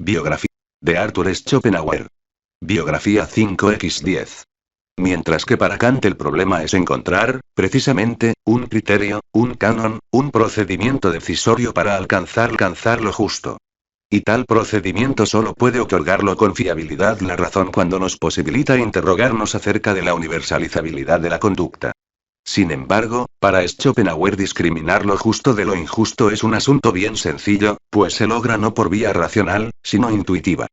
Biografía de Arthur Schopenhauer. Biografía 5x10. Mientras que para Kant el problema es encontrar, precisamente, un criterio, un canon, un procedimiento decisorio para alcanzar lo justo. Y tal procedimiento solo puede otorgarlo con fiabilidad la razón cuando nos posibilita interrogarnos acerca de la universalizabilidad de la conducta. Sin embargo, para Schopenhauer discriminar lo justo de lo injusto es un asunto bien sencillo, pues se logra no por vía racional, sino intuitiva.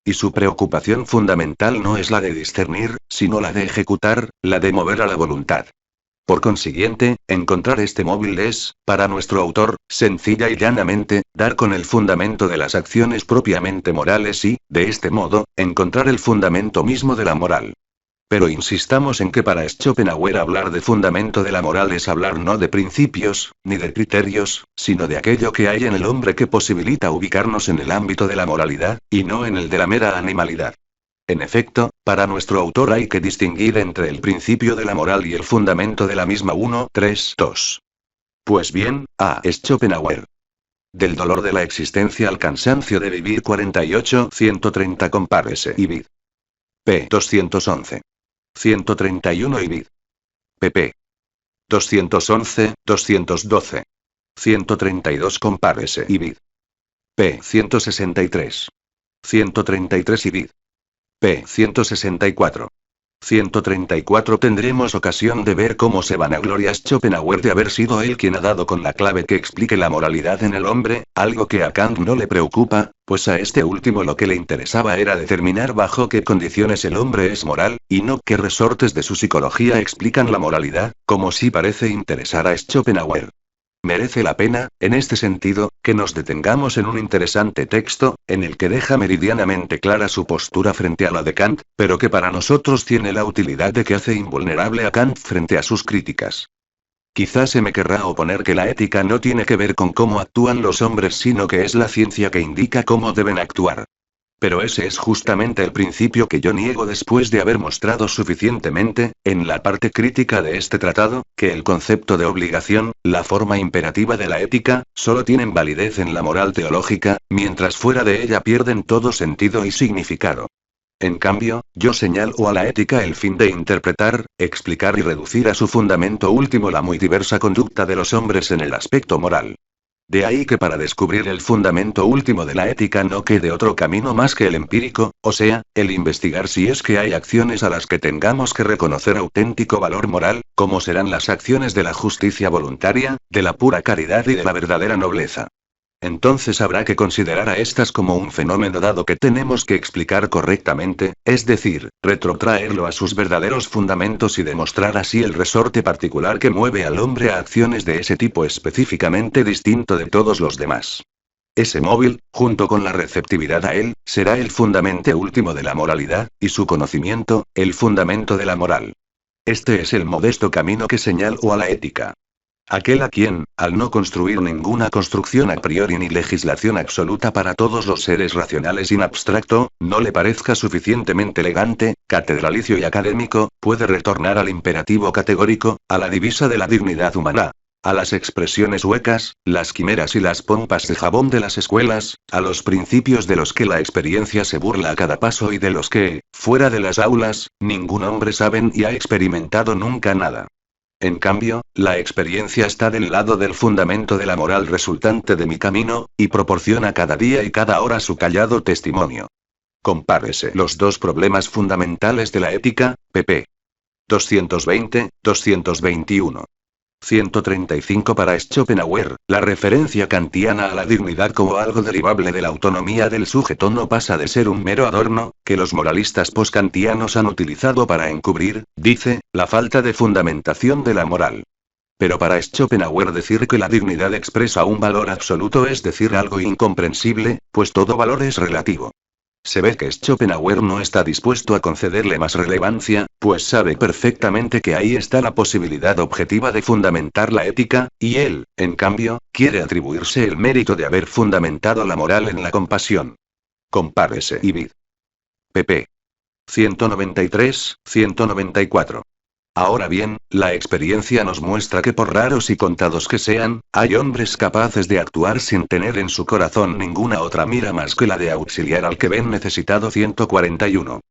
Y su preocupación fundamental no es la de discernir, sino la de ejecutar, la de mover a la voluntad. Por consiguiente, encontrar este móvil es, para nuestro autor, sencilla y llanamente, dar con el fundamento de las acciones propiamente morales y, de este modo, encontrar el fundamento mismo de la moral. Pero insistamos en que para Schopenhauer hablar de fundamento de la moral es hablar no de principios, ni de criterios, sino de aquello que hay en el hombre que posibilita ubicarnos en el ámbito de la moralidad, y no en el de la mera animalidad. En efecto, para nuestro autor hay que distinguir entre el principio de la moral y el fundamento de la misma 2. Pues bien, a. Schopenhauer. Del dolor de la existencia al cansancio de vivir 48-130 compárese Ibid. p. 211. 131 Ibid. pp. 211, 212. 132 compárese Ibid. p. 163. 133 Ibid. p. 164. 134 Tendremos ocasión de ver cómo se vanagloria Schopenhauer de haber sido él quien ha dado con la clave que explique la moralidad en el hombre, algo que a Kant no le preocupa, pues a este último lo que le interesaba era determinar bajo qué condiciones el hombre es moral, y no qué resortes de su psicología explican la moralidad, como sí parece interesar a Schopenhauer. Merece la pena, en este sentido, que nos detengamos en un interesante texto, en el que deja meridianamente clara su postura frente a la de Kant, pero que para nosotros tiene la utilidad de que hace invulnerable a Kant frente a sus críticas. Quizás se me querrá oponer que la ética no tiene que ver con cómo actúan los hombres, sino que es la ciencia que indica cómo deben actuar. Pero ese es justamente el principio que yo niego después de haber mostrado suficientemente, en la parte crítica de este tratado, que el concepto de obligación, la forma imperativa de la ética, solo tienen validez en la moral teológica, mientras fuera de ella pierden todo sentido y significado. En cambio, yo señalo a la ética el fin de interpretar, explicar y reducir a su fundamento último la muy diversa conducta de los hombres en el aspecto moral. De ahí que para descubrir el fundamento último de la ética no quede otro camino más que el empírico, o sea, el investigar si es que hay acciones a las que tengamos que reconocer auténtico valor moral, como serán las acciones de la justicia voluntaria, de la pura caridad y de la verdadera nobleza. Entonces habrá que considerar a estas como un fenómeno dado que tenemos que explicar correctamente, es decir, retrotraerlo a sus verdaderos fundamentos y demostrar así el resorte particular que mueve al hombre a acciones de ese tipo específicamente distinto de todos los demás. Ese móvil, junto con la receptividad a él, será el fundamento último de la moralidad, y su conocimiento, el fundamento de la moral. Este es el modesto camino que señalo a la ética. Aquel a quien, al no construir ninguna construcción a priori ni legislación absoluta para todos los seres racionales in abstracto, no le parezca suficientemente elegante, catedralicio y académico, puede retornar al imperativo categórico, a la divisa de la dignidad humana, a las expresiones huecas, las quimeras y las pompas de jabón de las escuelas, a los principios de los que la experiencia se burla a cada paso y de los que, fuera de las aulas, ningún hombre sabe y ha experimentado nunca nada. En cambio, la experiencia está del lado del fundamento de la moral resultante de mi camino, y proporciona cada día y cada hora su callado testimonio. Compárese los dos problemas fundamentales de la ética, pp. 220, 221. 135 Para Schopenhauer, la referencia kantiana a la dignidad como algo derivable de la autonomía del sujeto no pasa de ser un mero adorno, que los moralistas poskantianos han utilizado para encubrir, dice, la falta de fundamentación de la moral. Pero para Schopenhauer decir que la dignidad expresa un valor absoluto es decir algo incomprensible, pues todo valor es relativo. Se ve que Schopenhauer no está dispuesto a concederle más relevancia, pues sabe perfectamente que ahí está la posibilidad objetiva de fundamentar la ética, y él, en cambio, quiere atribuirse el mérito de haber fundamentado la moral en la compasión. Compárese Ibid. pp. 193, 194. Ahora bien, la experiencia nos muestra que por raros y contados que sean, hay hombres capaces de actuar sin tener en su corazón ninguna otra mira más que la de auxiliar al que ven necesitado. 141.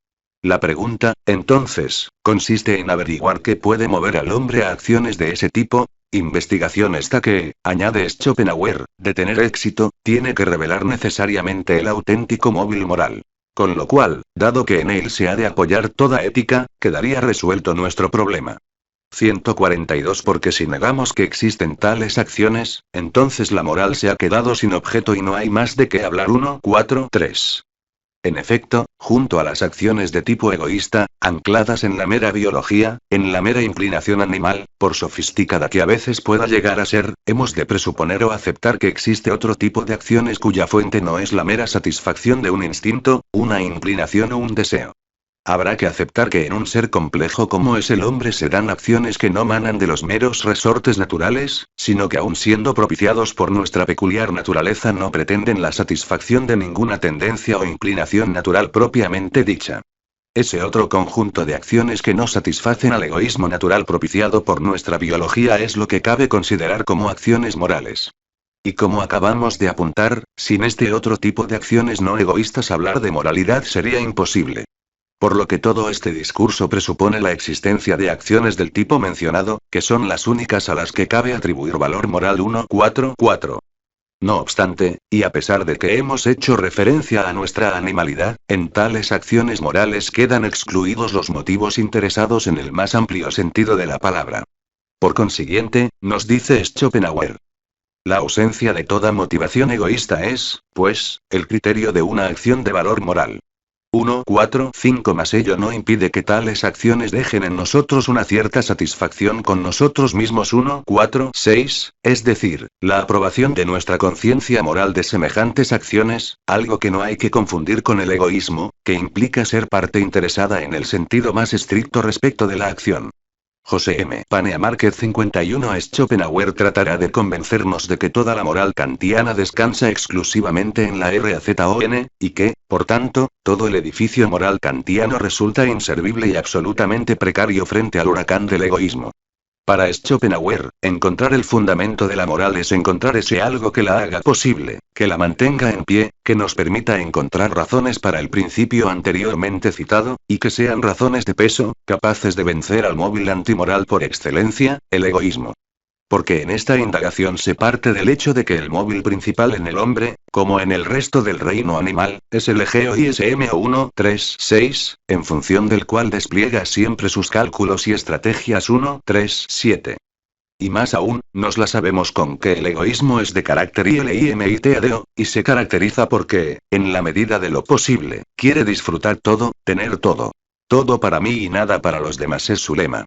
La pregunta, entonces, consiste en averiguar qué puede mover al hombre a acciones de ese tipo. Investigación esta que, añade Schopenhauer, de tener éxito, tiene que revelar necesariamente el auténtico móvil moral. Con lo cual, dado que en él se ha de apoyar toda ética, quedaría resuelto nuestro problema. 142. Porque si negamos que existen tales acciones, entonces la moral se ha quedado sin objeto y no hay más de qué hablar. 143. En efecto, junto a las acciones de tipo egoísta, ancladas en la mera biología, en la mera inclinación animal, por sofisticada que a veces pueda llegar a ser, hemos de presuponer o aceptar que existe otro tipo de acciones cuya fuente no es la mera satisfacción de un instinto, una inclinación o un deseo. Habrá que aceptar que en un ser complejo como es el hombre se dan acciones que no manan de los meros resortes naturales, sino que aun siendo propiciados por nuestra peculiar naturaleza no pretenden la satisfacción de ninguna tendencia o inclinación natural propiamente dicha. Ese otro conjunto de acciones que no satisfacen al egoísmo natural propiciado por nuestra biología es lo que cabe considerar como acciones morales. Y como acabamos de apuntar, sin este otro tipo de acciones no egoístas hablar de moralidad sería imposible. Por lo que todo este discurso presupone la existencia de acciones del tipo mencionado, que son las únicas a las que cabe atribuir valor moral. 144. No obstante, y a pesar de que hemos hecho referencia a nuestra animalidad, en tales acciones morales quedan excluidos los motivos interesados en el más amplio sentido de la palabra. Por consiguiente, nos dice Schopenhauer, la ausencia de toda motivación egoísta es, pues, el criterio de una acción de valor moral. 145. Mas ello no impide que tales acciones dejen en nosotros una cierta satisfacción con nosotros mismos. 146, es decir, la aprobación de nuestra conciencia moral de semejantes acciones, algo que no hay que confundir con el egoísmo, que implica ser parte interesada en el sentido más estricto respecto de la acción. José M. Panea Márquez 51. Schopenhauer tratará de convencernos de que toda la moral kantiana descansa exclusivamente en la razón, y que, por tanto, todo el edificio moral kantiano resulta inservible y absolutamente precario frente al huracán del egoísmo. Para Schopenhauer, encontrar el fundamento de la moral es encontrar ese algo que la haga posible, que la mantenga en pie, que nos permita encontrar razones para el principio anteriormente citado, y que sean razones de peso, capaces de vencer al móvil antimoral por excelencia, el egoísmo. Porque en esta indagación se parte del hecho de que el móvil principal en el hombre, como en el resto del reino animal, es el egoísmo 136, en función del cual despliega siempre sus cálculos y estrategias. 137. Y más aún, nos la sabemos con que el egoísmo es de carácter ilimitado, y se caracteriza porque, en la medida de lo posible, quiere disfrutar todo, tener todo. Todo para mí y nada para los demás es su lema.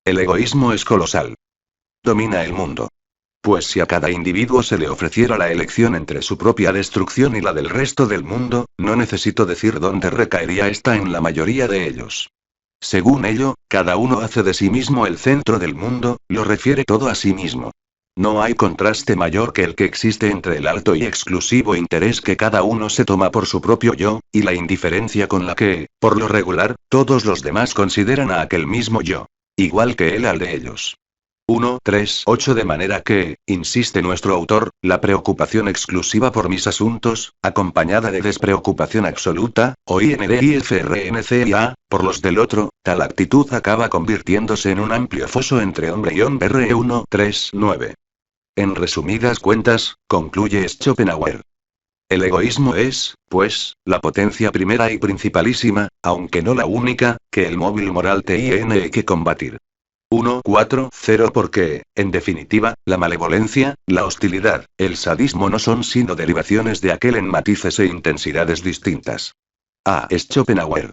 El egoísmo es colosal. Domina el mundo. Pues si a cada individuo se le ofreciera la elección entre su propia destrucción y la del resto del mundo, no necesito decir dónde recaería esta en la mayoría de ellos. Según ello, cada uno hace de sí mismo el centro del mundo, lo refiere todo a sí mismo. No hay contraste mayor que el que existe entre el alto y exclusivo interés que cada uno se toma por su propio yo, y la indiferencia con la que, por lo regular, todos los demás consideran a aquel mismo yo. Igual que él al de ellos. 138. De manera que, insiste nuestro autor, la preocupación exclusiva por mis asuntos, acompañada de despreocupación absoluta, o indifferencia, por los del otro, tal actitud acaba convirtiéndose en un amplio foso entre hombre y hombre. 139. En resumidas cuentas, concluye Schopenhauer. El egoísmo es, pues, la potencia primera y principalísima, aunque no la única, que el móvil moral tiene que combatir. 140. Porque, en definitiva, la malevolencia, la hostilidad, el sadismo no son sino derivaciones de aquel en matices e intensidades distintas. A. Schopenhauer.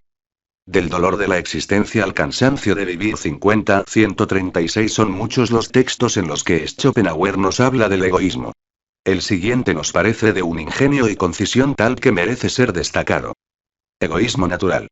Del dolor de la existencia al cansancio de vivir. 136. Son muchos los textos en los que Schopenhauer nos habla del egoísmo. El siguiente nos parece de un ingenio y concisión tal que merece ser destacado. Egoísmo natural.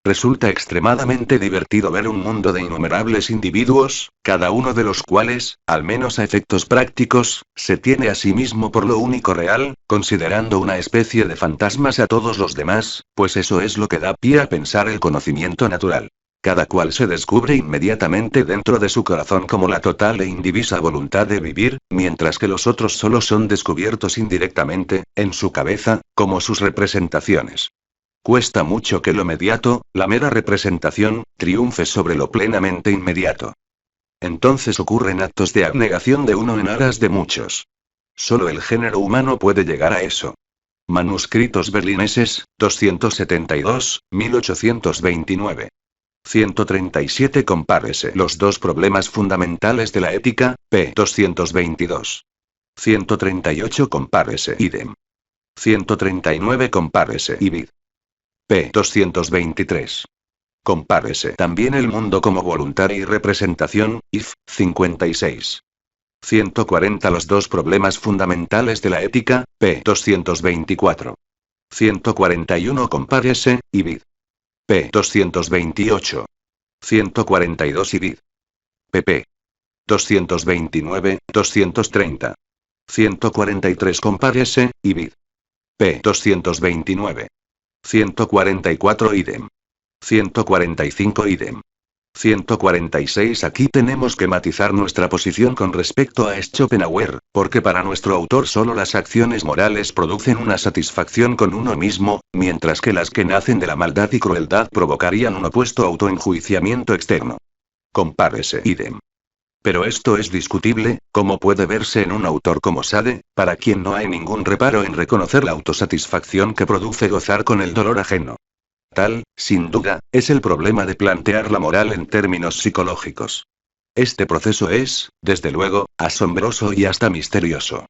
Resulta extremadamente divertido ver un mundo de innumerables individuos, cada uno de los cuales, al menos a efectos prácticos, se tiene a sí mismo por lo único real, considerando una especie de fantasmas a todos los demás, pues eso es lo que da pie a pensar el conocimiento natural. Cada cual se descubre inmediatamente dentro de su corazón como la total e indivisa voluntad de vivir, mientras que los otros solo son descubiertos indirectamente, en su cabeza, como sus representaciones. Cuesta mucho que lo mediato, la mera representación, triunfe sobre lo plenamente inmediato. Entonces ocurren actos de abnegación de uno en aras de muchos. Solo el género humano puede llegar a eso. Manuscritos berlineses, 272, 1829. 137. Compárese los dos problemas fundamentales de la ética, p. 222. 138. Compárese idem. 139. Compárese ibid. p. 223. Compárese también el mundo como voluntad y representación, if. 56. 140. Los dos problemas fundamentales de la ética, p. 224. 141. Compárese, ibid. p. 228. 142 ibid. pp. 229, 230. 143. Compárese, ibid. p. 229. 144 idem. 145 idem. 146. Aquí tenemos que matizar nuestra posición con respecto a Schopenhauer, porque para nuestro autor solo las acciones morales producen una satisfacción con uno mismo, mientras que las que nacen de la maldad y crueldad provocarían un opuesto autoenjuiciamiento externo. Compárese idem. Pero esto es discutible, como puede verse en un autor como Sade, para quien no hay ningún reparo en reconocer la autosatisfacción que produce gozar con el dolor ajeno. Tal, sin duda, es el problema de plantear la moral en términos psicológicos. Este proceso es, desde luego, asombroso y hasta misterioso.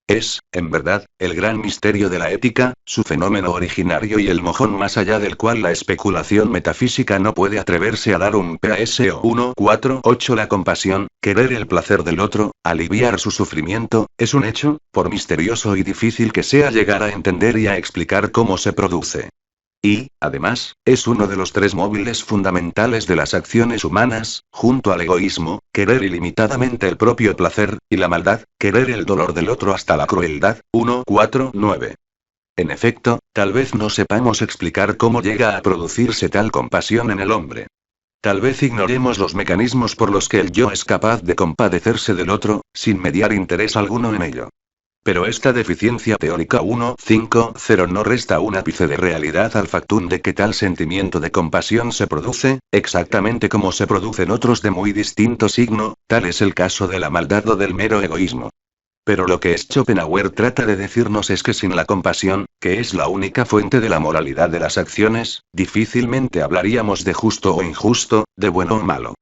Es, en verdad, el gran misterio de la ética, su fenómeno originario y el mojón más allá del cual la especulación metafísica no puede atreverse a dar un PASO 148. La compasión, querer el placer del otro, aliviar su sufrimiento, es un hecho, por misterioso y difícil que sea llegar a entender y a explicar cómo se produce. Y, además, es uno de los tres móviles fundamentales de las acciones humanas, junto al egoísmo, querer ilimitadamente el propio placer, y la maldad, querer el dolor del otro hasta la crueldad. 149. En efecto, tal vez no sepamos explicar cómo llega a producirse tal compasión en el hombre. Tal vez ignoremos los mecanismos por los que el yo es capaz de compadecerse del otro, sin mediar interés alguno en ello. Pero esta deficiencia teórica 150 no resta un ápice de realidad al factum de que tal sentimiento de compasión se produce, exactamente como se producen otros de muy distinto signo, tal es el caso de la maldad o del mero egoísmo. Pero lo que Schopenhauer trata de decirnos es que sin la compasión, que es la única fuente de la moralidad de las acciones, difícilmente hablaríamos de justo o injusto, de bueno o malo.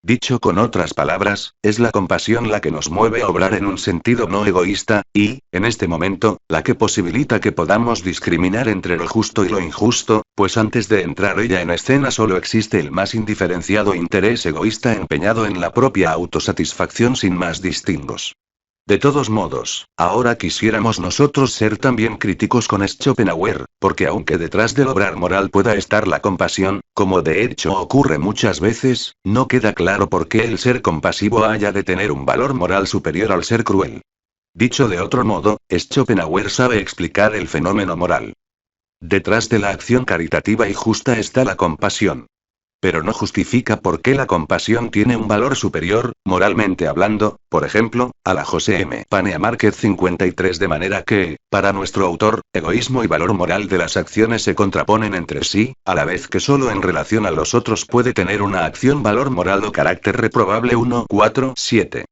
Dicho con otras palabras, es la compasión la que nos mueve a obrar en un sentido no egoísta, y, en este momento, la que posibilita que podamos discriminar entre lo justo y lo injusto, pues antes de entrar ella en escena solo existe el más indiferenciado interés egoísta empeñado en la propia autosatisfacción sin más distingos. De todos modos, ahora quisiéramos nosotros ser también críticos con Schopenhauer, porque aunque detrás del obrar moral pueda estar la compasión, como de hecho ocurre muchas veces, no queda claro por qué el ser compasivo haya de tener un valor moral superior al ser cruel. Dicho de otro modo, Schopenhauer sabe explicar el fenómeno moral. Detrás de la acción caritativa y justa está la compasión. Pero no justifica por qué la compasión tiene un valor superior, moralmente hablando, por ejemplo, a la José M. Panea Márquez 53, de manera que, para nuestro autor, egoísmo y valor moral de las acciones se contraponen entre sí, a la vez que solo en relación a los otros puede tener una acción valor moral o carácter reprobable. 147.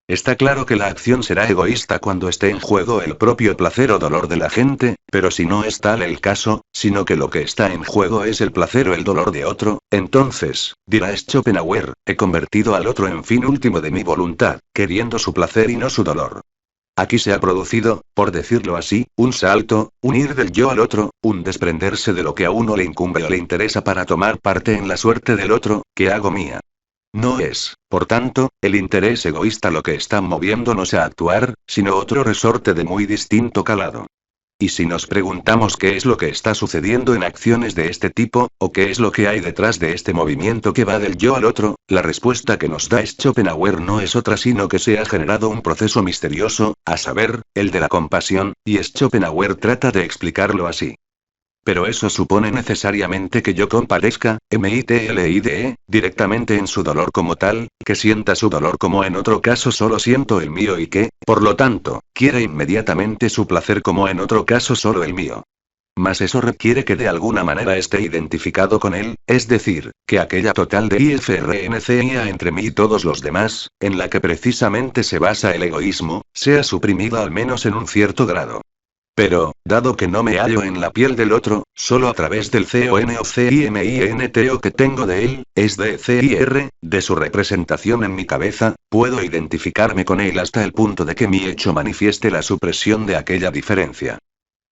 Está claro que la acción será egoísta cuando esté en juego el propio placer o dolor de la gente, pero si no es tal el caso, sino que lo que está en juego es el placer o el dolor de otro, entonces, dirá Schopenhauer, he convertido al otro en fin último de mi voluntad, queriendo su placer y no su dolor. Aquí se ha producido, por decirlo así, un salto, un ir del yo al otro, un desprenderse de lo que a uno le incumbe o le interesa para tomar parte en la suerte del otro, que hago mía. No es, por tanto, el interés egoísta lo que está moviéndonos a actuar, sino otro resorte de muy distinto calado. Y si nos preguntamos qué es lo que está sucediendo en acciones de este tipo, o qué es lo que hay detrás de este movimiento que va del yo al otro, la respuesta que nos da Schopenhauer no es otra sino que se ha generado un proceso misterioso, a saber, el de la compasión, y Schopenhauer trata de explicarlo así. Pero eso supone necesariamente que yo compadezca, mitlide, directamente en su dolor como tal, que sienta su dolor como en otro caso solo siento el mío y que, por lo tanto, quiera inmediatamente su placer como en otro caso solo el mío. Mas eso requiere que de alguna manera esté identificado con él, es decir, que aquella total de IFRNCIA entre mí y todos los demás, en la que precisamente se basa el egoísmo, sea suprimida al menos en un cierto grado. Pero, dado que no me hallo en la piel del otro, solo a través del CONOCIMINTO que tengo de él, es DCIR, de su representación en mi cabeza, puedo identificarme con él hasta el punto de que mi hecho manifieste la supresión de aquella diferencia.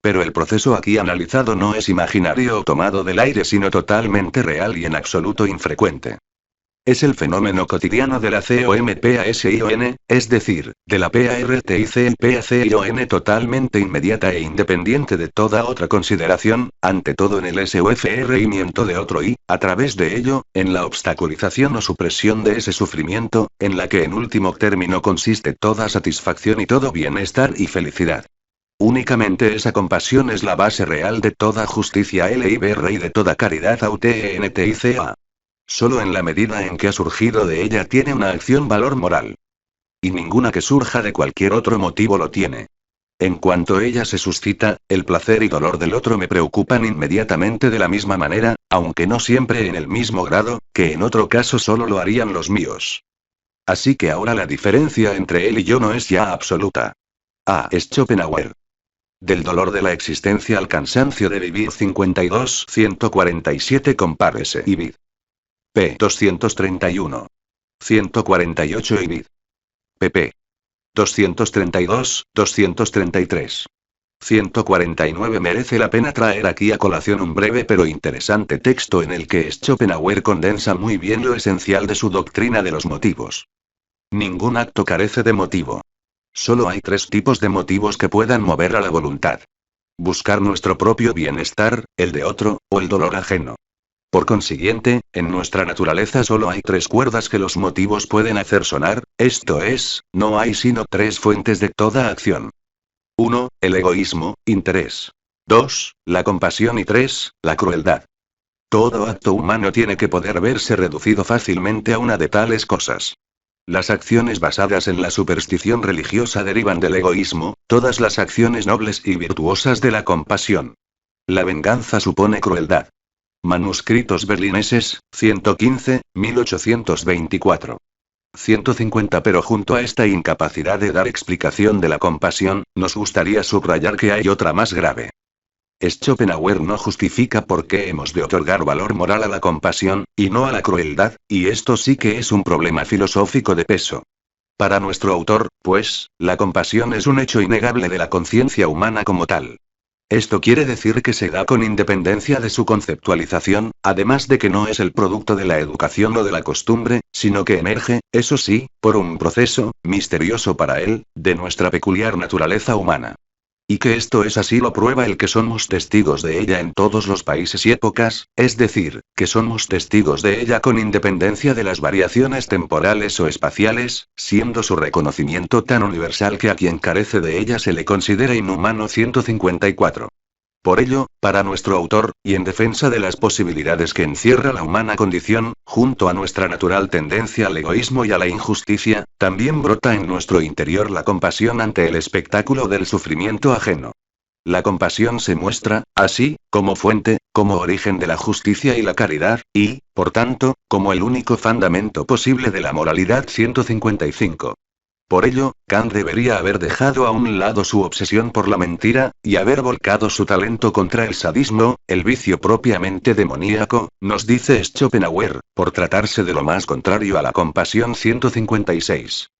Pero el proceso aquí analizado no es imaginario o tomado del aire sino totalmente real y en absoluto infrecuente. Es el fenómeno cotidiano de la COMPASION, es decir, de la PARTICPACION totalmente inmediata e independiente de toda otra consideración, ante todo en el sufrimiento de otro y, a través de ello, en la obstaculización o supresión de ese sufrimiento, en la que en último término consiste toda satisfacción y todo bienestar y felicidad. Únicamente esa compasión es la base real de toda justicia LIBR y de toda caridad AUTENTICA. Solo en la medida en que ha surgido de ella tiene una acción valor moral. Y ninguna que surja de cualquier otro motivo lo tiene. En cuanto ella se suscita, el placer y dolor del otro me preocupan inmediatamente de la misma manera, aunque no siempre en el mismo grado, que en otro caso solo lo harían los míos. Así que ahora la diferencia entre él y yo no es ya absoluta. A. Es Schopenhauer. Del dolor de la existencia al cansancio de vivir 52-147 compárese Ibid. P. 231. 148 Ibid. pp. 232-233. 149 Merece la pena traer aquí a colación un breve pero interesante texto en el que Schopenhauer condensa muy bien lo esencial de su doctrina de los motivos. Ningún acto carece de motivo. Solo hay tres tipos de motivos que puedan mover a la voluntad. Buscar nuestro propio bienestar, el de otro, o el dolor ajeno. Por consiguiente, en nuestra naturaleza solo hay tres cuerdas que los motivos pueden hacer sonar, esto es, no hay sino tres fuentes de toda acción. 1. El egoísmo, interés. 2. La compasión y 3. La crueldad. Todo acto humano tiene que poder verse reducido fácilmente a una de tales cosas. Las acciones basadas en la superstición religiosa derivan del egoísmo, todas las acciones nobles y virtuosas de la compasión. La venganza supone crueldad. Manuscritos berlineses, 115, 1824. 150 Pero junto a esta incapacidad de dar explicación de la compasión, nos gustaría subrayar que hay otra más grave. Schopenhauer no justifica por qué hemos de otorgar valor moral a la compasión, y no a la crueldad, y esto sí que es un problema filosófico de peso. Para nuestro autor, pues, la compasión es un hecho innegable de la conciencia humana como tal. Esto quiere decir que se da con independencia de su conceptualización, además de que no es el producto de la educación o de la costumbre, sino que emerge, eso sí, por un proceso, misterioso para él, de nuestra peculiar naturaleza humana. Y que esto es así lo prueba el que somos testigos de ella en todos los países y épocas, es decir, que somos testigos de ella con independencia de las variaciones temporales o espaciales, siendo su reconocimiento tan universal que a quien carece de ella se le considera inhumano. 154. Por ello, para nuestro autor, y en defensa de las posibilidades que encierra la humana condición, junto a nuestra natural tendencia al egoísmo y a la injusticia, también brota en nuestro interior la compasión ante el espectáculo del sufrimiento ajeno. La compasión se muestra, así, como fuente, como origen de la justicia y la caridad, y, por tanto, como el único fundamento posible de la moralidad. 155. Por ello, Kant debería haber dejado a un lado su obsesión por la mentira, y haber volcado su talento contra el sadismo, el vicio propiamente demoníaco, nos dice Schopenhauer, por tratarse de lo más contrario a la compasión. 156.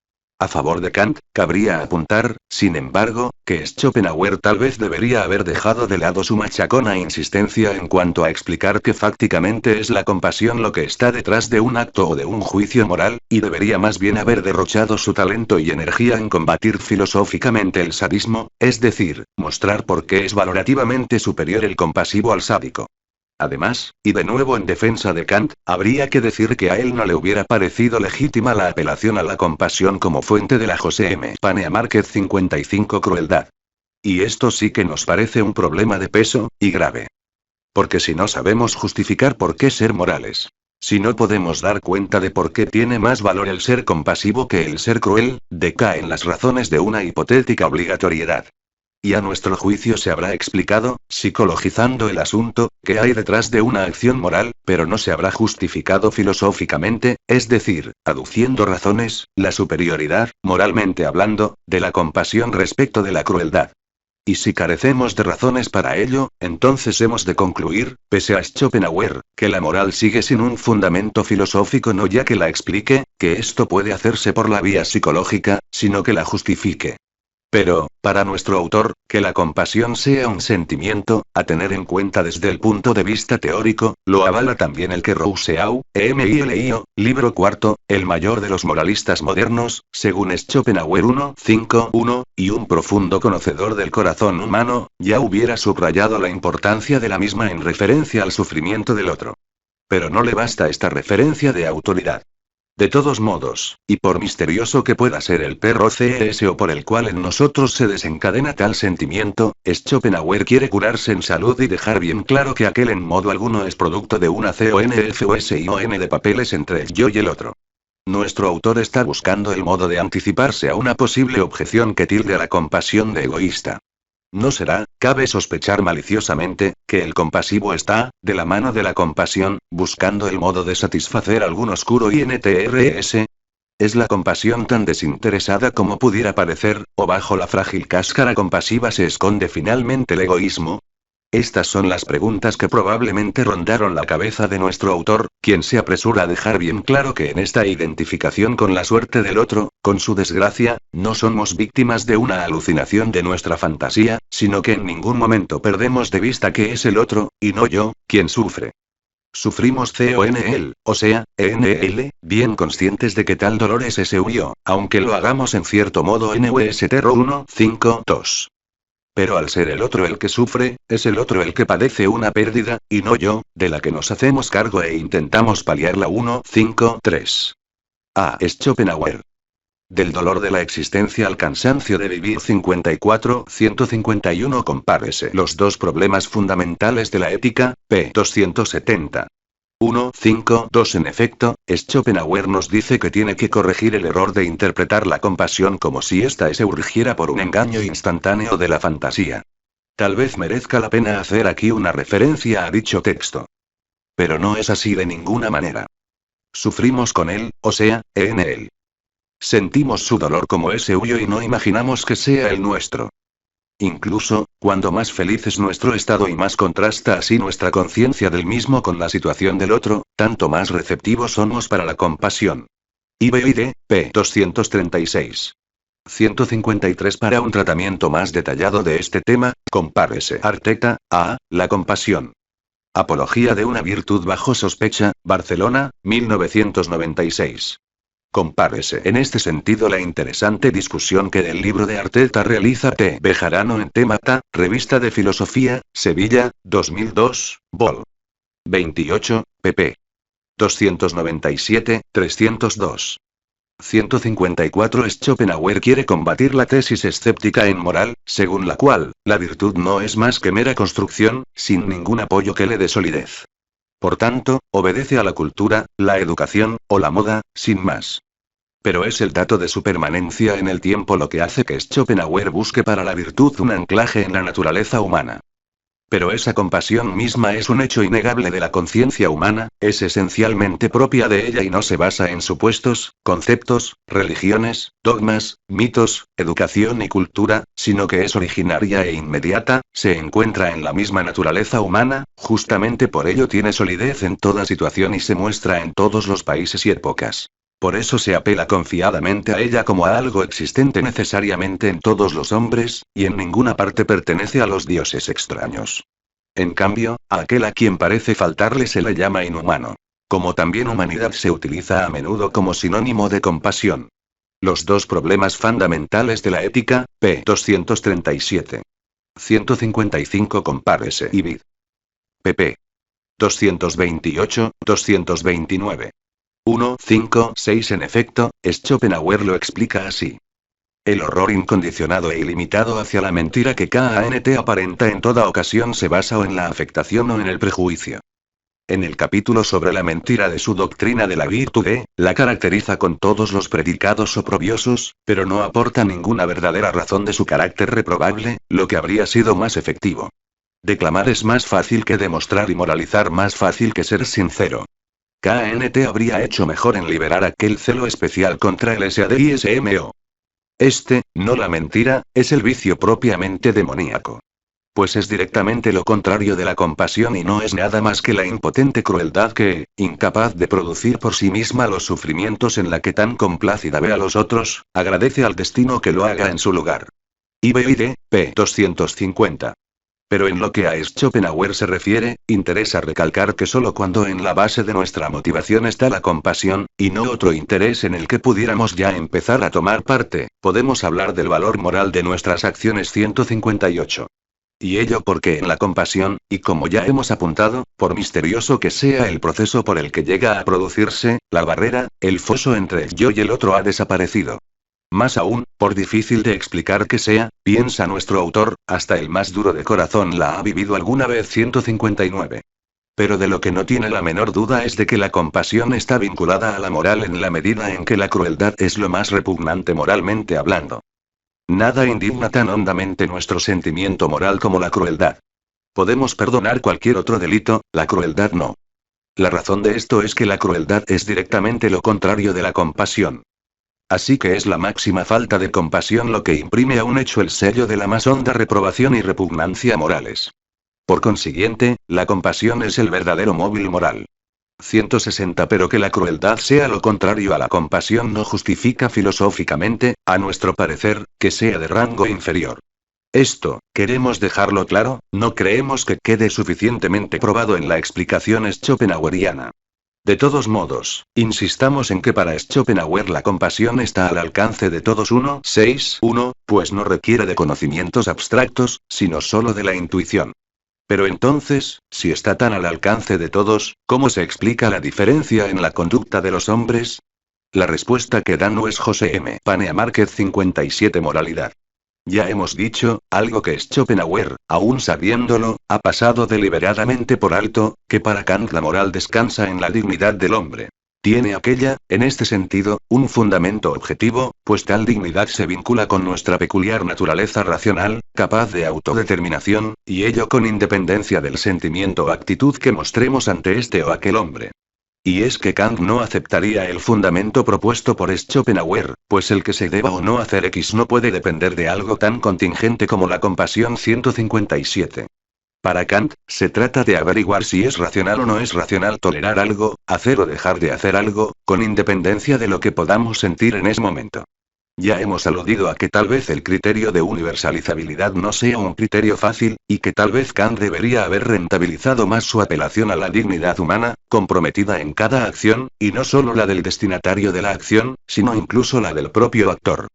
A favor de Kant, cabría apuntar, sin embargo, que Schopenhauer tal vez debería haber dejado de lado su machacona insistencia en cuanto a explicar que fácticamente es la compasión lo que está detrás de un acto o de un juicio moral, y debería más bien haber derrochado su talento y energía en combatir filosóficamente el sadismo, es decir, mostrar por qué es valorativamente superior el compasivo al sádico. Además, y de nuevo en defensa de Kant, habría que decir que a él no le hubiera parecido legítima la apelación a la compasión como fuente de la José M. Panea Márquez 55 crueldad. Y esto sí que nos parece un problema de peso, y grave. Porque si no sabemos justificar por qué ser morales, si no podemos dar cuenta de por qué tiene más valor el ser compasivo que el ser cruel, decaen las razones de una hipotética obligatoriedad. Y a nuestro juicio se habrá explicado, psicologizando el asunto, qué hay detrás de una acción moral, pero no se habrá justificado filosóficamente, es decir, aduciendo razones, la superioridad, moralmente hablando, de la compasión respecto de la crueldad. Y si carecemos de razones para ello, entonces hemos de concluir, pese a Schopenhauer, que la moral sigue sin un fundamento filosófico, no ya que la explique, que esto puede hacerse por la vía psicológica, sino que la justifique. Pero, para nuestro autor, que la compasión sea un sentimiento, a tener en cuenta desde el punto de vista teórico, lo avala también el que Rousseau, Emilio, libro cuarto, el mayor de los moralistas modernos, según Schopenhauer 1.5.1, y un profundo conocedor del corazón humano, ya hubiera subrayado la importancia de la misma en referencia al sufrimiento del otro. Pero no le basta esta referencia de autoridad. De todos modos, y por misterioso que pueda ser el PROCES o por el cual en nosotros se desencadena tal sentimiento, Schopenhauer quiere curarse en salud y dejar bien claro que aquel en modo alguno es producto de una CONFOSION de papeles entre el yo y el otro. Nuestro autor está buscando el modo de anticiparse a una posible objeción que tilde a la compasión de egoísta. No será, cabe sospechar maliciosamente, que el compasivo está, de la mano de la compasión, buscando el modo de satisfacer algún oscuro INTRS. ¿Es la compasión tan desinteresada como pudiera parecer, o bajo la frágil cáscara compasiva se esconde finalmente el egoísmo? Estas son las preguntas que probablemente rondaron la cabeza de nuestro autor, quien se apresura a dejar bien claro que en esta identificación con la suerte del otro, con su desgracia, no somos víctimas de una alucinación de nuestra fantasía, sino que en ningún momento perdemos de vista que es el otro, y no yo, quien sufre. Sufrimos CONL, o sea, ENL, bien conscientes de que tal dolor es SUIO, aunque lo hagamos en cierto modo NUSTRO 1.5.2. Pero al ser el otro el que sufre, es el otro el que padece una pérdida, y no yo, de la que nos hacemos cargo e intentamos paliarla 1.5.3. Schopenhauer. Del dolor de la existencia al cansancio de vivir 54-151. Compárese los dos problemas fundamentales de la ética, p. 270. 1.5.2. En efecto, Schopenhauer nos dice que tiene que corregir el error de interpretar la compasión como si ésta se urgiera por un engaño instantáneo de la fantasía. Tal vez merezca la pena hacer aquí una referencia a dicho texto. Pero no es así de ninguna manera. Sufrimos con él, o sea, en él. Sentimos su dolor como ese huyo y no imaginamos que sea el nuestro. Incluso, cuando más feliz es nuestro estado y más contrasta así nuestra conciencia del mismo con la situación del otro, tanto más receptivos somos para la compasión. IBID, p. 236. 153. Para un tratamiento más detallado de este tema, compárese Arteta, a. La compasión. Apología de una virtud bajo sospecha, Barcelona, 1996. Compárese en este sentido la interesante discusión que del libro de Arteta realiza T. Bejarano en Temata, Revista de Filosofía, Sevilla, 2002, vol. 28, pp. 297, 302. 154. Schopenhauer quiere combatir la tesis escéptica en moral, según la cual, la virtud no es más que mera construcción, sin ningún apoyo que le dé solidez. Por tanto, obedece a la cultura, la educación, o la moda, sin más. Pero es el dato de su permanencia en el tiempo lo que hace que Schopenhauer busque para la virtud un anclaje en la naturaleza humana. Pero esa compasión misma es un hecho innegable de la conciencia humana, es esencialmente propia de ella y no se basa en supuestos, conceptos, religiones, dogmas, mitos, educación y cultura, sino que es originaria e inmediata, se encuentra en la misma naturaleza humana, justamente por ello tiene solidez en toda situación y se muestra en todos los países y épocas. Por eso se apela confiadamente a ella como a algo existente necesariamente en todos los hombres, y en ninguna parte pertenece a los dioses extraños. En cambio, a aquel a quien parece faltarle se le llama inhumano. Como también humanidad se utiliza a menudo como sinónimo de compasión. Los dos problemas fundamentales de la ética, p. 237. 155. Compárese Ibid. pp. 228, 229. 1.5.6. En efecto, Schopenhauer lo explica así. El horror incondicionado e ilimitado hacia la mentira que Kant aparenta en toda ocasión se basa o en la afectación o en el prejuicio. En el capítulo sobre la mentira de su doctrina de la virtud, la caracteriza con todos los predicados oprobiosos, pero no aporta ninguna verdadera razón de su carácter reprobable, lo que habría sido más efectivo. Declamar es más fácil que demostrar y moralizar más fácil que ser sincero. Kant habría hecho mejor en liberar aquel celo especial contra el SADISMO. No la mentira, es el vicio propiamente demoníaco. Pues es directamente lo contrario de la compasión y no es nada más que la impotente crueldad que, incapaz de producir por sí misma los sufrimientos en la que tan complácida ve a los otros, agradece al destino que lo haga en su lugar. IBID, p. 250. Pero en lo que a Schopenhauer se refiere, interesa recalcar que solo cuando en la base de nuestra motivación está la compasión, y no otro interés en el que pudiéramos ya empezar a tomar parte, podemos hablar del valor moral de nuestras acciones. 158. Y ello porque en la compasión, y como ya hemos apuntado, por misterioso que sea el proceso por el que llega a producirse, la barrera, el foso entre el yo y el otro ha desaparecido. Más aún, por difícil de explicar que sea, piensa nuestro autor, hasta el más duro de corazón la ha vivido alguna vez. 159. Pero de lo que no tiene la menor duda es de que la compasión está vinculada a la moral en la medida en que la crueldad es lo más repugnante moralmente hablando. Nada indigna tan hondamente nuestro sentimiento moral como la crueldad. Podemos perdonar cualquier otro delito, la crueldad no. La razón de esto es que la crueldad es directamente lo contrario de la compasión. Así que es la máxima falta de compasión lo que imprime a un hecho el sello de la más honda reprobación y repugnancia morales. Por consiguiente, la compasión es el verdadero móvil moral. 160. Pero que la crueldad sea lo contrario a la compasión no justifica filosóficamente, a nuestro parecer, que sea de rango inferior. Esto, queremos dejarlo claro, no creemos que quede suficientemente probado en la explicación schopenhaueriana. De todos modos, insistamos en que para Schopenhauer la compasión está al alcance de todos. 161, pues no requiere de conocimientos abstractos, sino solo de la intuición. Pero entonces, si está tan al alcance de todos, ¿cómo se explica la diferencia en la conducta de los hombres? La respuesta que da no es José M. Panea Márquez 57 Moralidad. Ya hemos dicho, algo que Schopenhauer, aún sabiéndolo, ha pasado deliberadamente por alto, que para Kant la moral descansa en la dignidad del hombre. Tiene aquella, en este sentido, un fundamento objetivo, pues tal dignidad se vincula con nuestra peculiar naturaleza racional, capaz de autodeterminación, y ello con independencia del sentimiento o actitud que mostremos ante este o aquel hombre. Y es que Kant no aceptaría el fundamento propuesto por Schopenhauer, pues el que se deba o no hacer X no puede depender de algo tan contingente como la compasión. 157. Para Kant, se trata de averiguar si es racional o no es racional tolerar algo, hacer o dejar de hacer algo, con independencia de lo que podamos sentir en ese momento. Ya hemos aludido a que tal vez el criterio de universalizabilidad no sea un criterio fácil, y que tal vez Kant debería haber rentabilizado más su apelación a la dignidad humana, comprometida en cada acción, y no solo la del destinatario de la acción, sino incluso la del propio actor.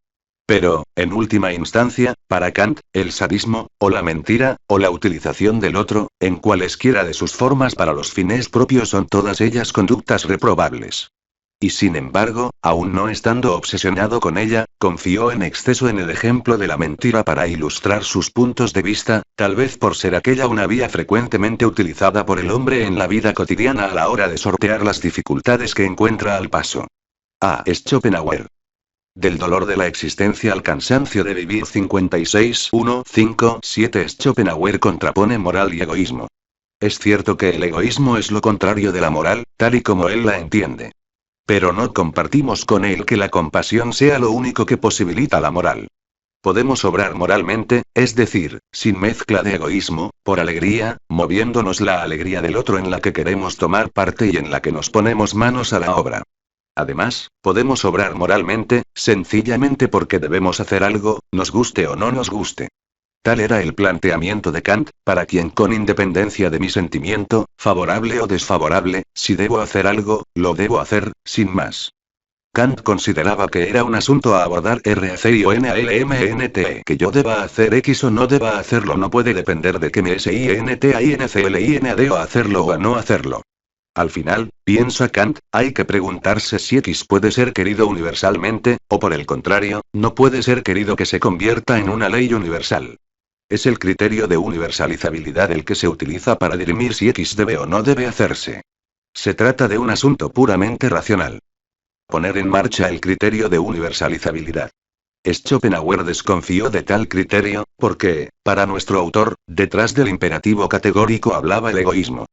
Pero, en última instancia, para Kant, el sadismo, o la mentira, o la utilización del otro, en cualesquiera de sus formas para los fines propios son todas ellas conductas reprobables. Y sin embargo, aún no estando obsesionado con ella, confió en exceso en el ejemplo de la mentira para ilustrar sus puntos de vista, tal vez por ser aquella una vía frecuentemente utilizada por el hombre en la vida cotidiana a la hora de sortear las dificultades que encuentra al paso. A. Schopenhauer. Del dolor de la existencia al cansancio de vivir. 56. 157. Schopenhauer contrapone moral y egoísmo. Es cierto que el egoísmo es lo contrario de la moral, tal y como él la entiende. Pero no compartimos con él que la compasión sea lo único que posibilita la moral. Podemos obrar moralmente, es decir, sin mezcla de egoísmo, por alegría, moviéndonos la alegría del otro en la que queremos tomar parte y en la que nos ponemos manos a la obra. Además, podemos obrar moralmente, sencillamente porque debemos hacer algo, nos guste o no nos guste. Tal era el planteamiento de Kant, para quien con independencia de mi sentimiento, favorable o desfavorable, si debo hacer algo, lo debo hacer, sin más. Kant consideraba que era un asunto a abordar RACIONALMNT. Que yo deba hacer X o no deba hacerlo no puede depender de que me SINTAINCLINA debo hacerlo o a no hacerlo. Al final, piensa Kant, hay que preguntarse si X puede ser querido universalmente, o por el contrario, no puede ser querido que se convierta en una ley universal. Es el criterio de universalizabilidad el que se utiliza para dirimir si X debe o no debe hacerse. Se trata de un asunto puramente racional. Poner en marcha el criterio de universalizabilidad. Schopenhauer desconfió de tal criterio, porque, para nuestro autor, detrás del imperativo categórico hablaba el egoísmo.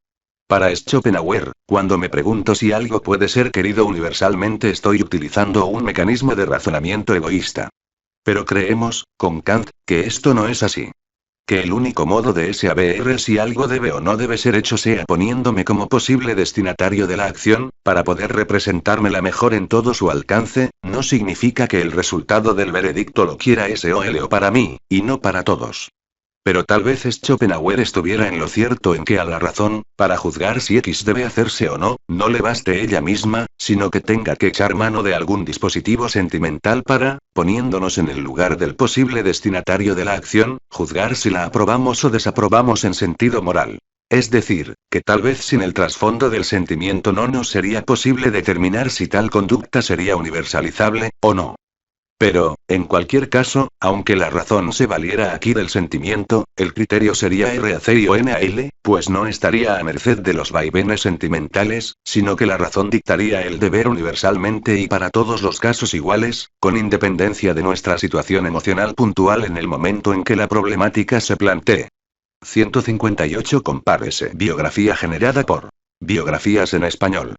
Para Schopenhauer, cuando me pregunto si algo puede ser querido universalmente estoy utilizando un mecanismo de razonamiento egoísta. Pero creemos, con Kant, que esto no es así. Que el único modo de saber si algo debe o no debe ser hecho sea poniéndome como posible destinatario de la acción, para poder representármela mejor en todo su alcance, no significa que el resultado del veredicto lo quiera o para mí, y no para todos. Pero tal vez Schopenhauer estuviera en lo cierto en que a la razón, para juzgar si X debe hacerse o no, no le baste ella misma, sino que tenga que echar mano de algún dispositivo sentimental para, poniéndonos en el lugar del posible destinatario de la acción, juzgar si la aprobamos o desaprobamos en sentido moral. Es decir, que tal vez sin el trasfondo del sentimiento no nos sería posible determinar si tal conducta sería universalizable, o no. Pero, en cualquier caso, aunque la razón se valiera aquí del sentimiento, el criterio sería RACIONAL, pues no estaría a merced de los vaivenes sentimentales, sino que la razón dictaría el deber universalmente y para todos los casos iguales, con independencia de nuestra situación emocional puntual en el momento en que la problemática se plantee. 158 Compárese. Biografía generada por Biografías en español.